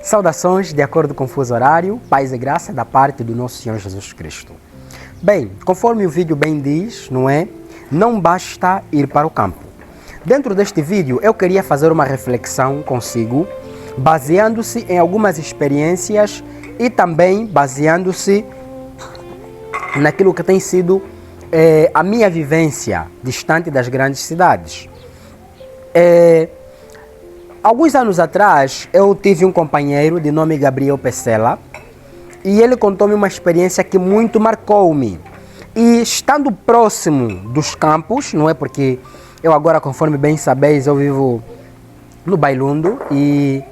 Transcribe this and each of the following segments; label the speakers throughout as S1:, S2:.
S1: Saudações de acordo com o fuso horário, paz e graça da parte do nosso Senhor Jesus Cristo. Bem, conforme o vídeo bem diz, não é? Não basta ir para o campo. Dentro deste vídeo eu queria fazer uma reflexão consigo, baseando-se em algumas experiências e também baseando-se naquilo que tem sido a minha vivência distante das grandes cidades. Alguns anos atrás eu tive um companheiro de nome Gabriel Pesela e ele contou-me uma experiência que muito marcou-me. E estando próximo dos campos, não é, porque eu agora, conforme bem sabeis, eu vivo no Bailundo e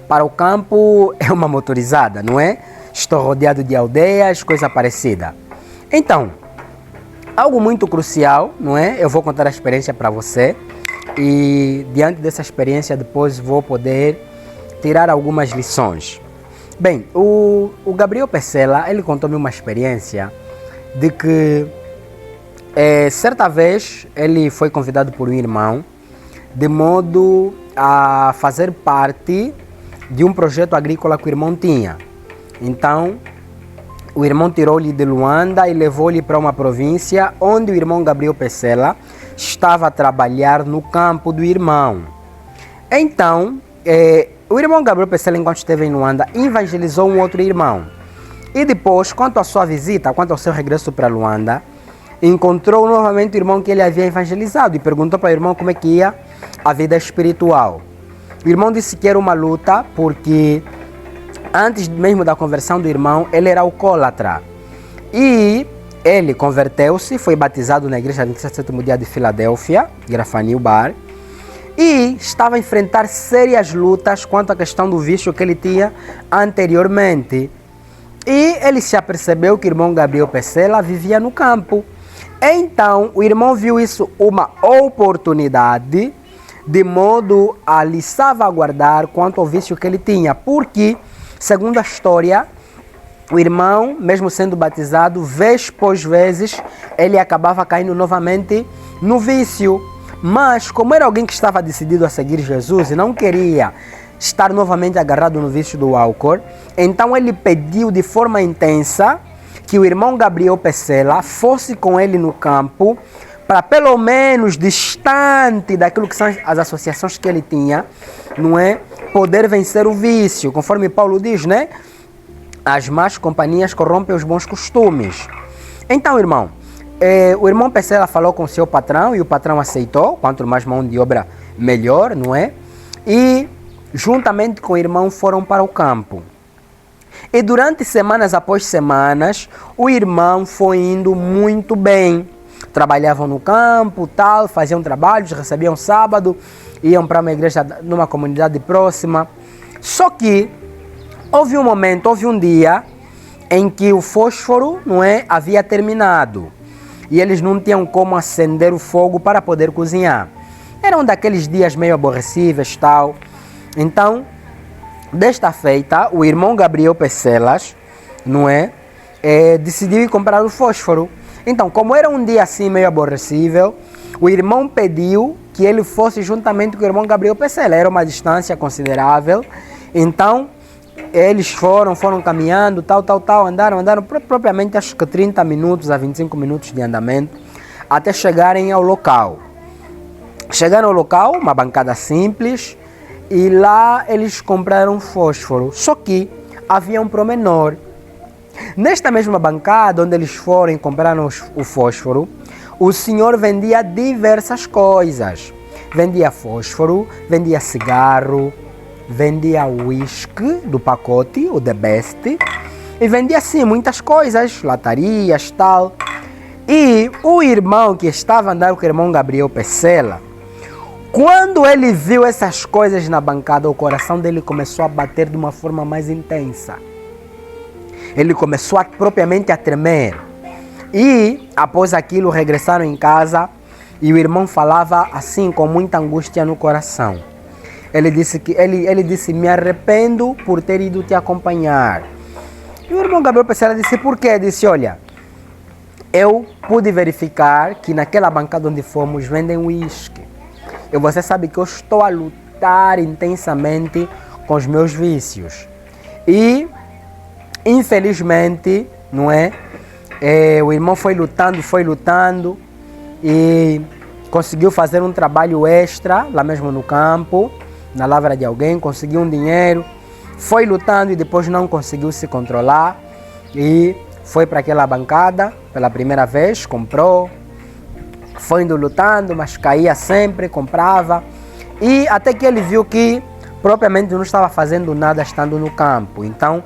S1: para o campo é uma motorizada, não é? Estou rodeado de aldeias, coisa parecida. Então, algo muito crucial, não é? Eu vou contar a experiência para você e diante dessa experiência depois vou poder tirar algumas lições. Bem, o Gabriel Pesela, ele contou-me uma experiência de que certa vez ele foi convidado por um irmão de modo a fazer parte de um projeto agrícola que o irmão tinha. Então, o irmão tirou-lhe de Luanda e levou-lhe para uma província onde o irmão Gabriel Pesela estava a trabalhar no campo do irmão. Então, o irmão Gabriel Pesela, enquanto esteve em Luanda, evangelizou um outro irmão. E depois, quanto à sua visita, quanto ao seu regresso para Luanda, encontrou novamente o irmão que ele havia evangelizado e perguntou para o irmão como é que ia a vida espiritual. O irmão disse que era uma luta porque antes mesmo da conversão do irmão, ele era alcoólatra. E ele converteu-se, foi batizado na igreja Adventista do Sétimo Dia de Filadélfia, Grafanil Bar, e estava a enfrentar sérias lutas quanto à questão do vício que ele tinha anteriormente. E ele se apercebeu que o irmão Gabriel Pesela vivia no campo. Então, o irmão viu isso uma oportunidade de modo a lhe salvaguardar quanto ao vício que ele tinha, porque, segundo a história, o irmão, mesmo sendo batizado, vez por vezes, ele acabava caindo novamente no vício. Mas, como era alguém que estava decidido a seguir Jesus e não queria estar novamente agarrado no vício do álcool, então ele pediu de forma intensa que o irmão Gabriel Pesela fosse com ele no campo, para pelo menos distante daquilo que são as associações que ele tinha, não é? Poder vencer o vício, conforme Paulo diz, né? As más companhias corrompem os bons costumes. Então, irmão, o irmão Pesela falou com o seu patrão e o patrão aceitou, quanto mais mão de obra, melhor, não é? E, juntamente com o irmão, foram para o campo. E durante semanas após semanas, o irmão foi indo muito bem. Trabalhavam no campo, tal, faziam trabalhos, recebiam sábado, iam para uma igreja numa comunidade próxima. Só que houve um dia em que o fósforo, não é, havia terminado. E eles não tinham como acender o fogo para poder cozinhar. Eram daqueles dias meio aborrecíveis, tal. Então, desta feita, o irmão Gabriel Peselas, não é, decidiu ir comprar o fósforo. Então, como era um dia assim meio aborrecível, o irmão pediu que ele fosse juntamente com o irmão Gabriel Pesela. Era uma distância considerável. Então, eles foram caminhando, andaram propriamente acho que 30 minutos a 25 minutos de andamento, até chegarem ao local. Chegaram ao local, uma bancada simples, e lá eles compraram fósforo. Só que havia um promenor. Nesta mesma bancada onde eles foram e compraram o fósforo, o senhor vendia diversas coisas. Vendia fósforo, vendia cigarro, vendia uísque do pacote, o The Best, e vendia assim muitas coisas, latarias, tal. E o irmão que estava andando com o irmão Gabriel Pesela, quando ele viu essas coisas na bancada, o coração dele começou a bater de uma forma mais intensa. Ele começou propriamente a tremer. E após aquilo regressaram em casa e o irmão falava assim com muita angústia no coração. Ele disse, me arrependo por ter ido te acompanhar. E o irmão Gabriel Pesela disse, por quê? Disse, olha, eu pude verificar que naquela bancada onde fomos vendem uísque. E você sabe que eu estou a lutar intensamente com os meus vícios. E, infelizmente, não é? O irmão foi lutando e conseguiu fazer um trabalho extra lá mesmo no campo, na lavra de alguém, conseguiu um dinheiro, foi lutando e depois não conseguiu se controlar e foi para aquela bancada pela primeira vez, comprou, foi indo lutando, mas caía sempre, comprava e até que ele viu que propriamente não estava fazendo nada estando no campo. Então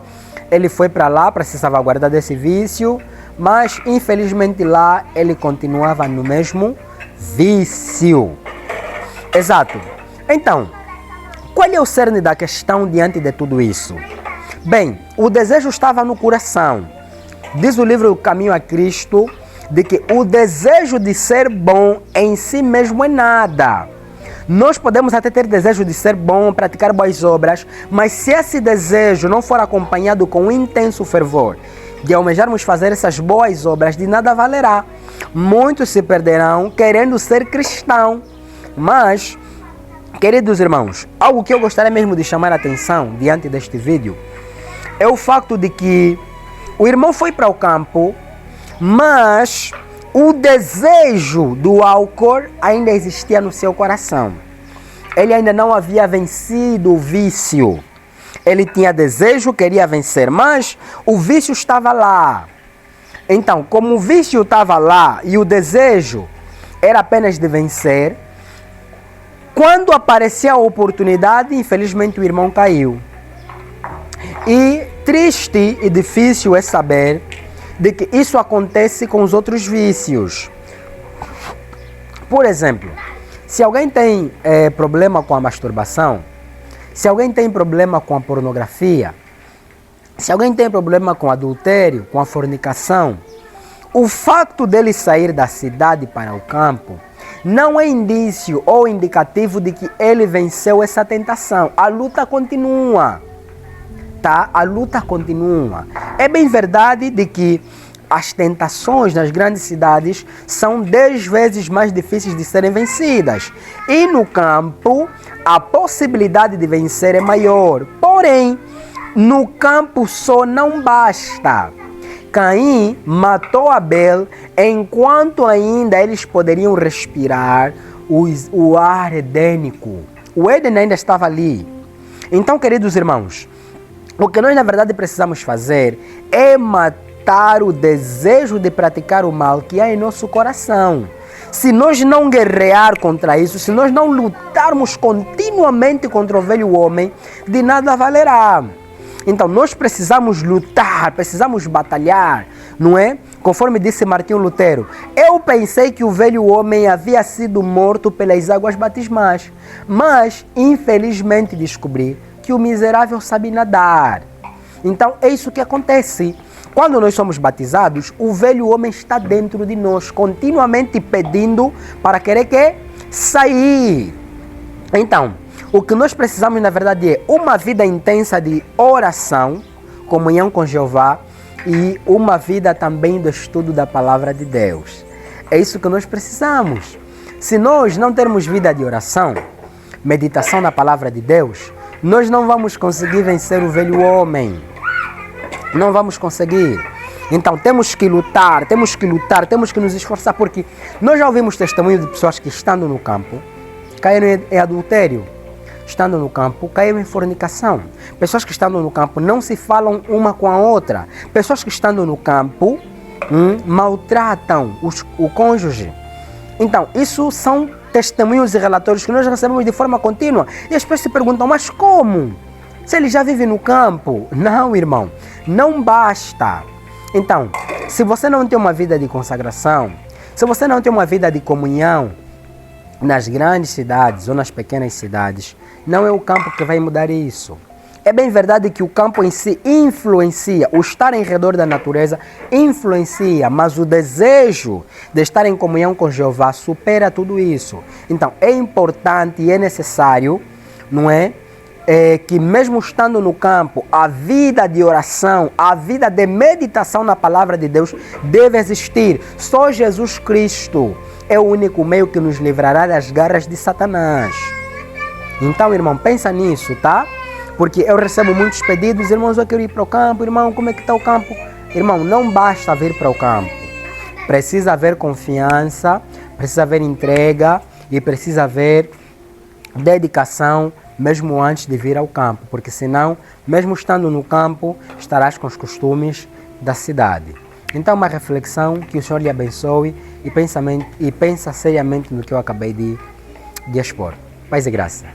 S1: ele foi para lá para se salvaguardar desse vício, mas infelizmente lá ele continuava no mesmo vício. Exato. Então, qual é o cerne da questão diante de tudo isso? Bem, o desejo estava no coração. Diz o livro O Caminho a Cristo, de que o desejo de ser bom em si mesmo é nada. Nós podemos até ter desejo de ser bom, praticar boas obras, mas se esse desejo não for acompanhado com um intenso fervor de almejarmos fazer essas boas obras, de nada valerá. Muitos se perderão querendo ser cristão. Mas, queridos irmãos, algo que eu gostaria mesmo de chamar a atenção diante deste vídeo é o facto de que o irmão foi para o campo, mas o desejo do álcool ainda existia no seu coração. Ele ainda não havia vencido o vício. Ele tinha desejo, queria vencer, mas o vício estava lá. Então, como o vício estava lá e o desejo era apenas de vencer, quando aparecia a oportunidade, infelizmente o irmão caiu. E triste e difícil é saber de que isso acontece com os outros vícios. Por exemplo, se alguém tem problema com a masturbação, se alguém tem problema com a pornografia, se alguém tem problema com o adultério, com a fornicação, o fato dele sair da cidade para o campo não é indício ou indicativo de que ele venceu essa tentação. A luta continua. Tá? A luta continua. É bem verdade de que as tentações nas grandes cidades são 10 vezes mais difíceis de serem vencidas. E no campo, a possibilidade de vencer é maior. Porém, no campo só não basta. Caim matou Abel enquanto ainda eles poderiam respirar o ar edênico. O Éden ainda estava ali. Então, queridos irmãos, o que nós na verdade precisamos fazer é matar o desejo de praticar o mal que há em nosso coração. Se nós não guerrear contra isso, se nós não lutarmos continuamente contra o velho homem, de nada valerá. Então nós precisamos lutar, precisamos batalhar, não é? Conforme disse Martinho Lutero, eu pensei que o velho homem havia sido morto pelas águas batismais, mas infelizmente descobri que o miserável sabe nadar. Então é isso que acontece. Quando nós somos batizados, o velho homem está dentro de nós, continuamente pedindo para querer que sair. Então, o que nós precisamos, na verdade, é uma vida intensa de oração, comunhão com Jeová e uma vida também do estudo da palavra de Deus. É isso que nós precisamos. Se nós não termos vida de oração, meditação na palavra de Deus, nós não vamos conseguir vencer o velho homem. Não vamos conseguir. Então temos que lutar, temos que nos esforçar, porque nós já ouvimos testemunhos de pessoas que estando no campo, caíram em adultério. Estando no campo, caíram em fornicação. Pessoas que estando no campo não se falam uma com a outra. Pessoas que estando no campo maltratam o cônjuge. Então, isso são testemunhos e relatórios que nós recebemos de forma contínua. E as pessoas se perguntam, mas como? Se ele já vive no campo? Não, irmão, não basta. Então, se você não tem uma vida de consagração, se você não tem uma vida de comunhão nas grandes cidades ou nas pequenas cidades, não é o campo que vai mudar isso. É bem verdade que o campo em si influencia, o estar em redor da natureza influencia, mas o desejo de estar em comunhão com Jeová supera tudo isso. Então, é importante e é necessário, não é? Que mesmo estando no campo, a vida de oração, a vida de meditação na palavra de Deus deve existir. Só Jesus Cristo é o único meio que nos livrará das garras de Satanás. Então, irmão, pensa nisso, tá? Porque eu recebo muitos pedidos, irmãos, eu quero ir para o campo, irmão, como é que está o campo? Irmão, não basta vir para o campo. Precisa haver confiança, precisa haver entrega e precisa haver dedicação mesmo antes de vir ao campo, porque senão, mesmo estando no campo, estarás com os costumes da cidade. Então, uma reflexão, que o Senhor lhe abençoe e pensa seriamente no que eu acabei de expor. Paz e graça.